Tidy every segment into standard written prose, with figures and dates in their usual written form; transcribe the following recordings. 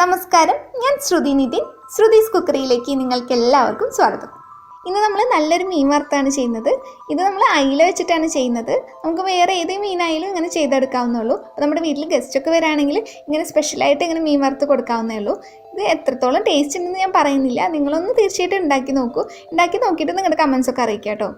നമസ്കാരം, ഞാൻ ശ്രുതി നിതിൻ. ശ്രുതീസ് കുക്കറിയിലേക്ക് നിങ്ങൾക്ക് എല്ലാവർക്കും സ്വാഗതം. ഇന്ന് നമ്മൾ നല്ലൊരു മീൻ വറുത്താണ് ചെയ്യുന്നത്. ഇത് നമ്മൾ അയില വെച്ചിട്ടാണ് ചെയ്യുന്നത്. നമുക്ക് വേറെ ഏത് മീനായാലും ഇങ്ങനെ ചെയ്തെടുക്കാവുന്നുള്ളൂ. അപ്പോൾ നമ്മുടെ വീട്ടിൽ ഗസ്റ്റൊക്കെ വരാണെങ്കിൽ ഇങ്ങനെ സ്പെഷ്യലായിട്ട് ഇങ്ങനെ മീൻ വറുത്ത് കൊടുക്കാവുന്നേ ഉള്ളൂ. ഇത് എത്രത്തോളം ടേസ്റ്റ് ഉണ്ടെന്ന് ഞാൻ പറയുന്നില്ല, നിങ്ങളൊന്ന് തീർച്ചയായിട്ടും ഉണ്ടാക്കി നോക്കൂ. ഉണ്ടാക്കി നോക്കിയിട്ട് നിങ്ങളുടെ കമൻസൊക്കെ അറിയിക്കാം കേട്ടോ.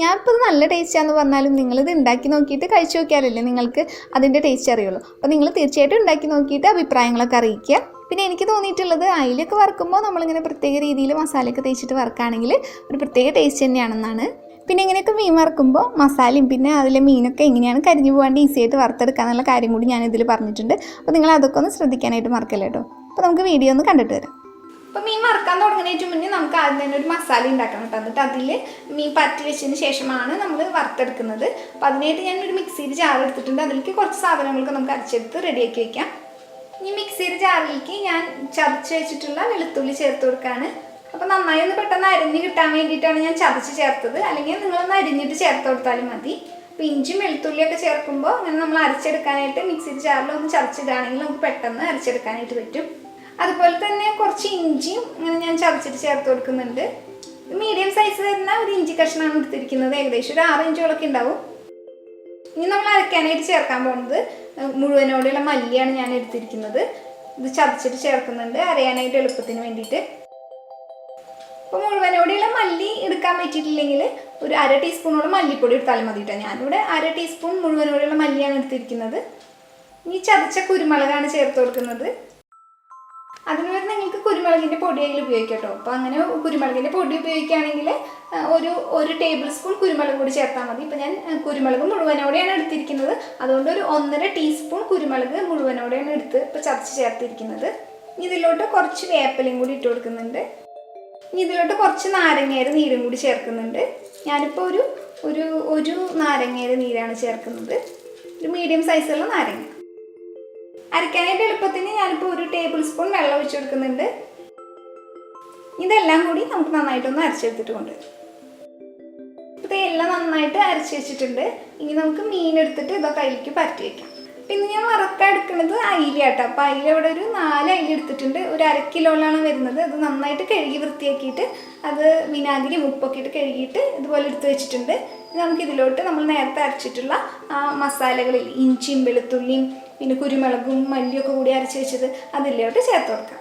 ഞാനിപ്പോൾ നല്ല ടേസ്റ്റാന്ന് പറഞ്ഞാലും നിങ്ങളിത് ഉണ്ടാക്കി നോക്കിയിട്ട് കഴിച്ചു നോക്കിയാലല്ലേ നിങ്ങൾക്ക് അതിൻ്റെ ടേസ്റ്റ് അറിയുള്ളൂ. അപ്പോൾ നിങ്ങൾ തീർച്ചയായിട്ടും ഉണ്ടാക്കി നോക്കിയിട്ട് അഭിപ്രായങ്ങളൊക്കെ അറിയിക്കുക. പിന്നെ എനിക്ക് തോന്നിയിട്ടുള്ളത് അയിലൊക്കെ വറുക്കുമ്പോൾ നമ്മളിങ്ങനെ പ്രത്യേക രീതിയിൽ മസാലയൊക്കെ തേച്ചിട്ട് വറുക്കുകയാണെങ്കിൽ ഒരു പ്രത്യേക ടേസ്റ്റ് തന്നെയാണെന്നാണ്. പിന്നെ ഇങ്ങനെയൊക്കെ മീൻ വറുക്കുമ്പോൾ മസാലയും പിന്നെ അതിലെ മീനൊക്കെ എങ്ങനെയാണ് കരിഞ്ഞു പോകാണ്ട് ഈസിയായിട്ട് വറുത്തെടുക്കാന്നുള്ള കാര്യം കൂടി ഞാനിതിൽ പറഞ്ഞിട്ടുണ്ട്. അപ്പോൾ നിങ്ങൾ അതൊക്കെ ഒന്ന് ശ്രദ്ധിക്കാനായിട്ട് മറക്കല്ലേ കേട്ടോ. അപ്പോൾ നമുക്ക് വീഡിയോ ഒന്ന് കണ്ടിട്ട് വരാം. അപ്പോൾ മീൻ വറുക്കാൻ തുടങ്ങുന്നതിന് മുന്നേ നമുക്ക് ആദ്യം തന്നെ ഒരു മസാല ഉണ്ടാക്കണം കേട്ടോ. എന്നിട്ട് അതിൽ മീൻ പറ്റി വെച്ചതിന് ശേഷമാണ് നമ്മൾ വറുത്തെടുക്കുന്നത്. അപ്പോൾ അതിനായിട്ട് ഞാനൊരു മിക്സിയിൽ ജാർ എടുത്തിട്ടുണ്ട്. അതിലേക്ക് കുറച്ച് സാധനങ്ങളൊക്കെ നമുക്ക് അരച്ചെടുത്ത് റെഡിയാക്കി വയ്ക്കാം. ഈ മിക്സിയുടെ ജാറിലേക്ക് ഞാൻ ചതച്ച് വെച്ചിട്ടുള്ള വെളുത്തുള്ളി ചേർത്ത് കൊടുക്കുകയാണ്. അപ്പോൾ നന്നായി ഒന്ന് പെട്ടെന്ന് അരിഞ്ഞ് കിട്ടാൻ വേണ്ടിയിട്ടാണ് ഞാൻ ചതച്ച് ചേർത്തത്. അല്ലെങ്കിൽ നിങ്ങളൊന്ന് അരിഞ്ഞിട്ട് ചേർത്ത് കൊടുത്താലും മതി. അപ്പോൾ ഇഞ്ചിയും വെളുത്തുള്ളിയൊക്കെ ചേർക്കുമ്പോൾ അങ്ങനെ നമ്മൾ അരച്ചെടുക്കാനായിട്ട് മിക്സിയുടെ ജാറിൽ ഒന്ന് ചതച്ചിടുകയാണെങ്കിൽ നമുക്ക് പെട്ടെന്ന് അരച്ചെടുക്കാനായിട്ട് പറ്റും. അതുപോലെ തന്നെ കുറച്ച് ഇഞ്ചിയും ഇങ്ങനെ ഞാൻ ചതച്ചിട്ട് ചേർത്ത് കൊടുക്കുന്നുണ്ട്. മീഡിയം സൈസ് വരുന്ന ഒരു ഇഞ്ചി കഷ്ണമാണ് എടുത്തിരിക്കുന്നത്. ഏകദേശം ഒരു 6 ഇഞ്ചോളൊക്കെ ഉണ്ടാവും. ഇനി നമ്മൾ അരയ്ക്കാനായിട്ട് ചേർക്കാൻ പോകുന്നത് മുഴുവനോടെയുള്ള മല്ലിയാണ് ഞാൻ എടുത്തിരിക്കുന്നത്. ഇത് ചതച്ചിട്ട് ചേർക്കുന്നുണ്ട് അരയാനായിട്ട് എളുപ്പത്തിന് വേണ്ടിയിട്ട്. അപ്പോൾ മുഴുവനോടെയുള്ള മല്ലി എടുക്കാൻ പറ്റിയിട്ടില്ലെങ്കിൽ ഒരു 1/2 ടീസ്പൂണോളം മല്ലിപ്പൊടി എടുത്താലും മതി കേട്ടോ. ഞാനിവിടെ 1/2 ടീസ്പൂൺ മുഴുവനോടെയുള്ള മല്ലിയാണ് എടുത്തിരിക്കുന്നത്. ഇനി ചതച്ച കുരുമുളകാണ് ചേർത്ത് കൊടുക്കുന്നത്. അതിന് വേണ്ടി നിങ്ങൾക്ക് കുരുമുളകിൻ്റെ പൊടി അതിൽ ഉപയോഗിക്കാം കേട്ടോ. അപ്പോൾ അങ്ങനെ കുരുമുളകിൻ്റെ പൊടി ഉപയോഗിക്കുകയാണെങ്കിൽ ഒരു ടേബിൾ സ്പൂൺ കുരുമുളക് കൂടി ചേർത്താൽ മതി. ഇപ്പോൾ ഞാൻ കുരുമുളക് മുഴുവനോടെയാണ് എടുത്തിരിക്കുന്നത്. അതുകൊണ്ട് ഒരു 1.5 ടീസ്പൂൺ കുരുമുളക് മുഴുവനോടെയാണ് എടുത്ത് ഇപ്പോൾ ചതച്ച് ചേർത്തിരിക്കുന്നത്. ഇതിലോട്ട് കുറച്ച് വേപ്പിലയും കൂടി ഇട്ട് കൊടുക്കുന്നുണ്ട്. ഇനി ഇതിലോട്ട് കുറച്ച് നാരങ്ങയുടെ നീരും കൂടി ചേർക്കുന്നുണ്ട്. ഞാനിപ്പോൾ ഒരു നാരങ്ങയുടെ നീരാണ് ചേർക്കുന്നത്. ഒരു മീഡിയം സൈസുള്ള നാരങ്ങ. അരയ്ക്കാനായിട്ട് എളുപ്പത്തിന് ഞാനിപ്പോൾ ഒരു ടേബിൾ സ്പൂൺ വെള്ളം ഒഴിച്ച് കൊടുക്കുന്നുണ്ട്. ഇതെല്ലാം കൂടി നമുക്ക് നന്നായിട്ടൊന്ന് അരച്ചെടുത്തിട്ട് കൊണ്ടുവരും. ഇപ്പോൾ എല്ലാം നന്നായിട്ട് അരച്ച് വെച്ചിട്ടുണ്ട്. ഇനി നമുക്ക് മീൻ എടുത്തിട്ട് ഇതൊക്കെ അതിലേക്ക് പരത്തി വയ്ക്കാം. പിന്നെ ഞാൻ വറുക്കാൻ എടുക്കുന്നത് അയില കേട്ടോ. അപ്പോൾ അയില ഇവിടെ ഒരു 4 അയില എടുത്തിട്ടുണ്ട്. ഒരു 1/2 കിലോയിലാണ് വരുന്നത്. അത് നന്നായിട്ട് കഴുകി വൃത്തിയാക്കിയിട്ട് അത് വിനാഗിരിയും ഉപ്പൊക്കെ ഇട്ട് കഴുകിയിട്ട് ഇതുപോലെ എടുത്ത് വെച്ചിട്ടുണ്ട്. നമുക്കിതിലോട്ട് നമ്മൾ നേരത്തെ അരച്ചിട്ടുള്ള ആ മസാലകളിൽ ഇഞ്ചിയും വെളുത്തുള്ളിയും പിന്നെ കുരുമുളകും മല്ലിയൊക്കെ കൂടി അരച്ച് വെച്ചത് അതിലോട്ട് ചേർത്ത് കൊടുക്കാം.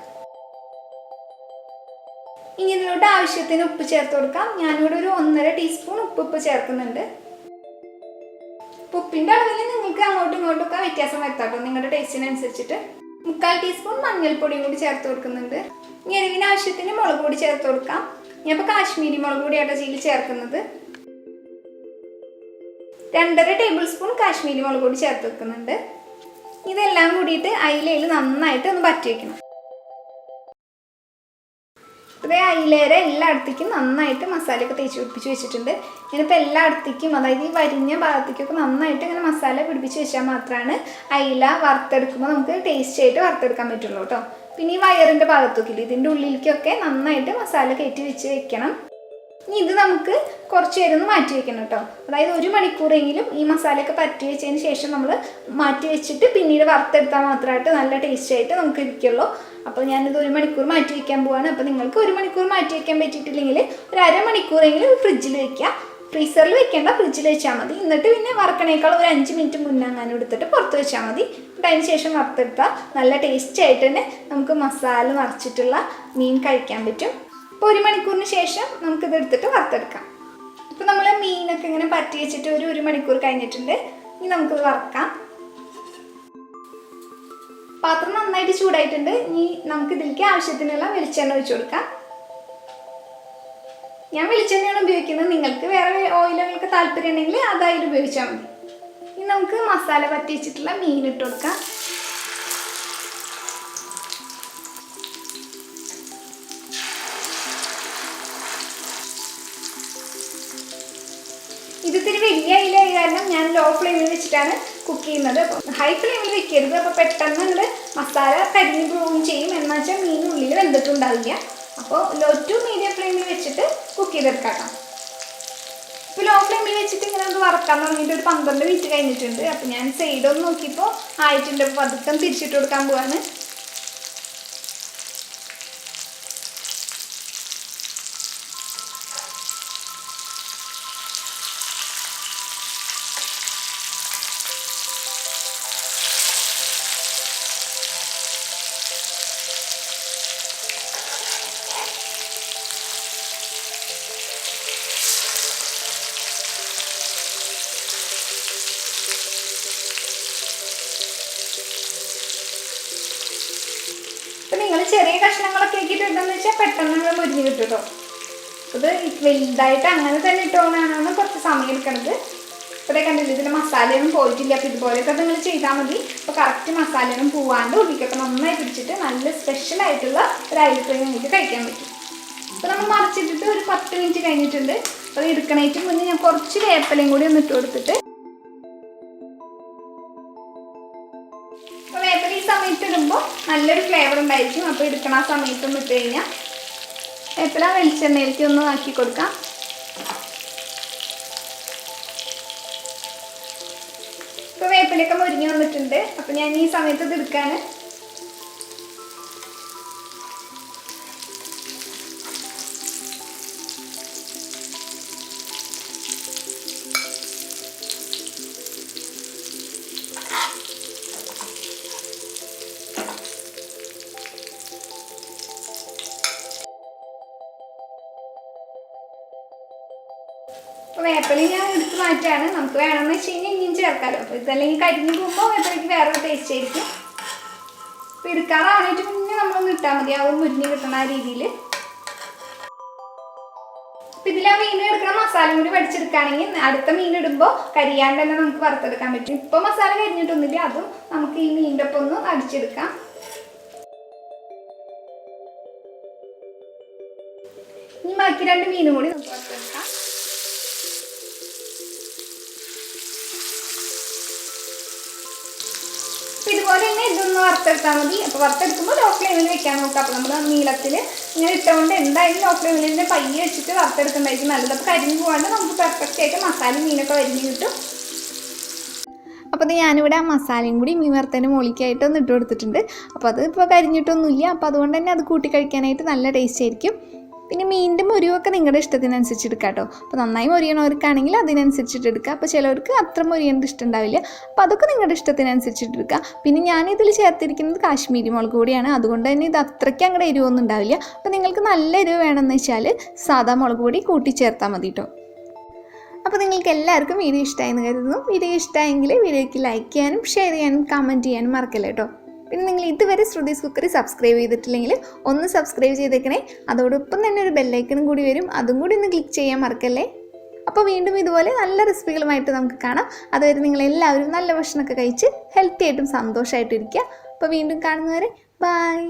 ഇനി ഇതിലോട്ട് ആവശ്യത്തിന് ഉപ്പ് ചേർത്ത് കൊടുക്കാം. ഞാനിവിടെ ഒരു 1.5 ടീസ്പൂൺ ഉപ്പ് ചേർക്കുന്നുണ്ട്. ഉപ്പിൻ്റെ അളവിൽ നിങ്ങൾക്ക് അങ്ങോട്ടും ഇങ്ങോട്ടും ഒക്കെ വ്യത്യാസം വരുത്താട്ടോ, നിങ്ങളുടെ ടേസ്റ്റിനനുസരിച്ചിട്ട്. 1/4 ടീസ്പൂൺ മഞ്ഞൾപ്പൊടിയും കൂടി ചേർത്ത് കൊടുക്കുന്നുണ്ട്. ഇനി എരിവിന് ആവശ്യത്തിന് മുളക് പൊടി ചേർത്ത് കൊടുക്കാം. ഞാൻ ഇപ്പോൾ കാശ്മീരി മുളക് പൊടിയാട്ടോ ഇതിൽ ചേർക്കുന്നത്. 2.5 ടേബിൾ സ്പൂൺ കാശ്മീരി മുളക് പൊടി ചേർത്ത് വെക്കുന്നുണ്ട്. ഇതെല്ലാം കൂടിയിട്ട് അയിലയിൽ നന്നായിട്ട് ഒന്ന് പറ്റി വയ്ക്കണം. അതേ അയിലേരെ എല്ലായിടത്തേക്കും നന്നായിട്ട് മസാലയൊക്കെ തേച്ച് പിടിപ്പിച്ച് വെച്ചിട്ടുണ്ട്. ഞാനിപ്പോൾ എല്ലായിടത്തേക്കും, അതായത് ഈ വരിഞ്ഞ ഭാഗത്തേക്കൊക്കെ നന്നായിട്ട് ഇങ്ങനെ മസാല പിടിപ്പിച്ച് വെച്ചാൽ മാത്രമാണ് അയില വറുത്തെടുക്കുമ്പോൾ നമുക്ക് ടേസ്റ്റ് ആയിട്ട് വറുത്തെടുക്കാൻ പറ്റുള്ളൂ കേട്ടോ. പിന്നെ ഈ വയറിൻ്റെ ഭാഗത്തൊക്കെ ഇതിൻ്റെ ഉള്ളിലേക്കൊക്കെ നന്നായിട്ട് മസാല കയറ്റി വെച്ച് വെക്കണം. ഇനി ഇത് നമുക്ക് കുറച്ച് നേരം ഒന്ന് മാറ്റി വെക്കണം കേട്ടോ. അതായത് 1 മണിക്കൂറെങ്കിലും ഈ മസാലയൊക്കെ പറ്റി വെച്ചതിന് ശേഷം നമ്മൾ മാറ്റി വെച്ചിട്ട് പിന്നീട് വറുത്തെടുത്താൽ മാത്രമായിട്ട് നല്ല ടേസ്റ്റ് ആയിട്ട് നമുക്ക് ഇരിക്കുള്ളൂ. അപ്പോൾ ഞാനിത് 1 മണിക്കൂർ മാറ്റി വയ്ക്കാൻ പോവാണ്. അപ്പോൾ നിങ്ങൾക്ക് 1 മണിക്കൂർ മാറ്റി വയ്ക്കാൻ പറ്റിയിട്ടില്ലെങ്കിൽ ഒരു 1/2 മണിക്കൂറെങ്കിലും ഫ്രിഡ്ജിൽ വയ്ക്കുക. ഫ്രീസറിൽ വെക്കേണ്ട, ഫ്രിഡ്ജിൽ വെച്ചാൽ മതി. എന്നിട്ട് പിന്നെ വറുക്കണേക്കാൾ ഒരു 5 മിനിറ്റ് മുന്നേ അങ്ങനെ എടുത്തിട്ട് പുറത്ത് വെച്ചാൽ മതി. അതിന് ശേഷം വറുത്തെടുത്താൽ നല്ല ടേസ്റ്റ് ആയിട്ട് തന്നെ നമുക്ക് മസാല നിറച്ചിട്ടുള്ള മീൻ കഴിക്കാൻ പറ്റും. അപ്പോൾ 1 മണിക്കൂറിന് ശേഷം നമുക്കിത് എടുത്തിട്ട് വറുത്തെടുക്കാം. ഇപ്പോൾ നമ്മൾ മീനൊക്കെ ഇങ്ങനെ പറ്റി വെച്ചിട്ട് ഒരു 1 മണിക്കൂർ കഴിഞ്ഞിട്ടുണ്ട്. ഇനി നമുക്കിത് വറുക്കാം. പാത്രം നന്നായിട്ട് ചൂടായിട്ടുണ്ട്. ഇനി നമുക്കിതിലേക്ക് ആവശ്യത്തിനുള്ള വെളിച്ചെണ്ണ ഒഴിച്ചു കൊടുക്കാം. ഞാൻ വെളിച്ചെണ്ണയാണ് ഉപയോഗിക്കുന്നത്. നിങ്ങൾക്ക് വേറെ ഓയിലുകൾക്ക് താല്പര്യം ഉണ്ടെങ്കിൽ അതായിട്ട് ഉപയോഗിച്ചാൽ മതി. ഇനി നമുക്ക് മസാല പറ്റി വെച്ചിട്ടുള്ള മീൻ ഇട്ട് കൊടുക്കാം. ഇതിത്തിരി വലിയ അയിലായ കാരണം ഞാൻ ലോ ഫ്ലെയിമിൽ വെച്ചിട്ടാണ് കുക്ക് ചെയ്യുന്നത്. അപ്പോൾ ഹൈ ഫ്ലെയിമിൽ വെക്കരുത്. അപ്പോൾ പെട്ടെന്ന് ഉണ്ട് മസാല കരിഞ്ഞു പോവുകയും ചെയ്യും. എന്നാൽ വെച്ചാൽ മീനുള്ളിൽ വെന്തിട്ടുണ്ടാവില്ല. അപ്പോൾ ലോ ടു മീഡിയം ഫ്ലെയിമിൽ വെച്ചിട്ട് കുക്ക് ചെയ്തെടുക്കാം. ഇപ്പോൾ ലോ ഫ്ലെയിമിൽ വെച്ചിട്ട് ഇങ്ങനെ ഒന്ന് വറക്കാൻ തുടങ്ങിയിട്ട് ഒരു 12 മിനിറ്റ് കഴിഞ്ഞിട്ടുണ്ട്. അപ്പോൾ ഞാൻ സൈഡൊന്ന് നോക്കിയപ്പോൾ ആയിട്ടുണ്ട്. അപ്പോൾ പതുക്കം തിരിച്ചിട്ട് കൊടുക്കാൻ പോവാണ്. ഇട്ടെന്ന് വെച്ചാൽ പെട്ടെന്ന് മുരിഞ്ഞ് കിട്ടും കേട്ടോ. ഇത് വലുതായിട്ട് അങ്ങനെ തന്നെ ഇട്ടോന്നാണ് കുറച്ച് സമയം എടുക്കണത്. ഇവിടെ കണ്ടില്ല, ഇതിൻ്റെ മസാലയൊന്നും പോയിട്ടില്ല. അപ്പോൾ ഇതുപോലെയൊക്കെ നിങ്ങൾ ചെയ്താൽ മതി. അപ്പോൾ കറക്റ്റ് മസാലയൊന്നും പോവാണ്ട് ഉള്ളിക്കൊക്കെ നന്നായി പിടിച്ചിട്ട് നല്ല സ്പെഷ്യലായിട്ടുള്ള ഒരു അയല ഫ്രൈ നിങ്ങൾക്ക് കഴിക്കാൻ പറ്റും. അപ്പോൾ നമ്മൾ മറിച്ചിട്ടിട്ട് ഒരു 10 മിനിറ്റ് കഴിഞ്ഞിട്ടുണ്ട്. അപ്പോൾ എടുക്കണേറ്റ് മുന്നേ ഞാൻ കുറച്ച് വേപ്പിലയും കൂടി ഒന്ന് ഇട്ട് കൊടുത്തിട്ട്, അപ്പോൾ വേപ്പില ഈ സമയത്ത് ഇടുമ്പോൾ നല്ലൊരു ഫ്ലേവർ ഉണ്ടായിരിക്കും. അപ്പോൾ എടുക്കണ ആ സമയത്തൊന്ന് ഇട്ട് കഴിഞ്ഞാൽ വേപ്പില വെളിച്ചെണ്ണയിലേക്ക് ഒന്ന് ആക്കി കൊടുക്കാം. ഇപ്പോൾ വേപ്പിലൊക്കെ മുരിഞ്ഞ് വന്നിട്ടുണ്ട്. അപ്പോൾ ഞാൻ ഈ സമയത്ത് ഇത് എടുക്കാണ്. അപ്പോൾ വേപ്പില ഞാൻ എടുത്ത് മാറ്റാണ്. നമുക്ക് വേണമെന്ന് വെച്ച് കഴിഞ്ഞാൽ ഇനിയും ചേർക്കാമല്ലോ. അപ്പോൾ ഇതല്ലെങ്കിൽ കരിഞ്ഞ് പോകുമ്പോൾ വേപ്പിലേക്ക് വേറൊരു ടേസ്റ്റ് ആയിരിക്കും. അപ്പോൾ എടുക്കാറാണേറ്റ് മുന്നേ നമ്മളൊന്ന് ഇട്ടാൽ മതി, അത് മുരിഞ്ഞ് കിട്ടുന്ന ആ രീതിയിൽ. അപ്പോൾ ഇതിൽ ആ മീൻ എടുക്കുന്ന മസാല കൂടി പഠിച്ചെടുക്കുകയാണെങ്കിൽ അടുത്ത മീൻ ഇടുമ്പോൾ കരിയാണ്ട് തന്നെ നമുക്ക് വറുത്തെടുക്കാൻ പറ്റും. ഇപ്പോൾ മസാല കരിഞ്ഞിട്ടൊന്നുമില്ല, അതും നമുക്ക് ഈ മീനിൻ്റെ ഒപ്പം ഒന്ന് അടിച്ചെടുക്കാം. ഇനി ബാക്കി 2 മീനും കൂടി നമുക്ക് വറുത്തെടുക്കാം. അപ്പോൾ ഇതുപോലെ തന്നെ ഇതൊന്ന് വറുത്തെടുത്താൽ മതി. അപ്പോൾ വറുത്തെടുക്കുമ്പോൾ ലോ ഫ്ലെയിമിൽ വെക്കാൻ നോക്കാം. അപ്പോൾ നമ്മൾ നീളത്തിൽ ഇങ്ങനെ ഇട്ടുകൊണ്ട് എന്തായാലും ലോ ഫ്ലെയിമിൽ തന്നെ പയ്യെ വെച്ചിട്ട് വറുത്തെടുക്കുന്നതായിരിക്കും നല്ലത്. അപ്പോൾ കരിഞ്ഞ് പോകാണ്ട് നമുക്ക് പെർഫെക്റ്റ് ആയിട്ട് മസാല മീനൊക്കെ വരിഞ്ഞ് കിട്ടും. അപ്പോൾ അത് ഞാനിവിടെ ആ മസാലയും കൂടി മീൻ വറുത്തതിൻ്റെ മുകളിലേക്കായിട്ട് ഒന്ന് ഇട്ട് കൊടുത്തിട്ടുണ്ട്. അപ്പോൾ അത് ഇപ്പോൾ കരിഞ്ഞിട്ടൊന്നുമില്ല. അപ്പോൾ അതുകൊണ്ട് തന്നെ അത് കൂട്ടി കഴിക്കാനായിട്ട് നല്ല ടേസ്റ്റ് ആയിരിക്കും. പിന്നെ മീനിൻ്റെ മുരിവൊക്കെ നിങ്ങളുടെ ഇഷ്ടത്തിനനുസരിച്ച് എടുക്കാം കേട്ടോ. അപ്പോൾ നന്നായി മുരിയണവർക്കാണെങ്കിൽ അതിനനുസരിച്ചിട്ട് എടുക്കുക. അപ്പോൾ ചിലവർക്ക് അത്ര മുരിയേണ്ട ഇഷ്ടം ഉണ്ടാവില്ല. അപ്പോൾ അതൊക്കെ നിങ്ങളുടെ ഇഷ്ടത്തിനനുസരിച്ചിട്ട് എടുക്കുക. പിന്നെ ഞാനിതിൽ ചേർത്തിരിക്കുന്നത് കാശ്മീരി മുളക് പൊടിയാണ്. അതുകൊണ്ട് തന്നെ ഇത് അത്രയ്ക്ക് അങ്ങോട്ട് എരിവൊന്നും ഉണ്ടാവില്ല. അപ്പോൾ നിങ്ങൾക്ക് നല്ല എരിവ് വേണമെന്ന് വെച്ചാൽ സാധാ മുളക് പൊടി കൂട്ടി ചേർത്താൽ മതി കേട്ടോ. അപ്പോൾ നിങ്ങൾക്ക് എല്ലാവർക്കും വീഡിയോ ഇഷ്ടമായെന്ന് കരുതുന്നു. വീഡിയോ ഇഷ്ടമായെങ്കിൽ വീഡിയോയ്ക്ക് ലൈക്ക് ചെയ്യാനും ഷെയർ ചെയ്യാനും കമൻറ്റ് ചെയ്യാനും മറക്കല്ലേ കേട്ടോ. പിന്നെ നിങ്ങൾ ഇതുവരെ ശ്രുതീസ് കുക്കറി സബ്സ്ക്രൈബ് ചെയ്തിട്ടില്ലെങ്കിൽ ഒന്ന് സബ്സ്ക്രൈബ് ചെയ്തേക്കണേ. അതോടൊപ്പം തന്നെ ഒരു ബെല്ലൈക്കണും കൂടി വരും, അതും കൂടി ഒന്ന് ക്ലിക്ക് ചെയ്യാൻ മറക്കല്ലേ. അപ്പോൾ വീണ്ടും ഇതുപോലെ നല്ല റെസിപ്പികളുമായിട്ട് നമുക്ക് കാണാം. അതുവരെ നിങ്ങളെല്ലാവരും നല്ല ഭക്ഷണമൊക്കെ കഴിച്ച് ഹെൽത്തി ആയിട്ടും സന്തോഷമായിട്ടും ഇരിക്കുക. അപ്പോൾ വീണ്ടും കാണുന്നവരെ ബൈ.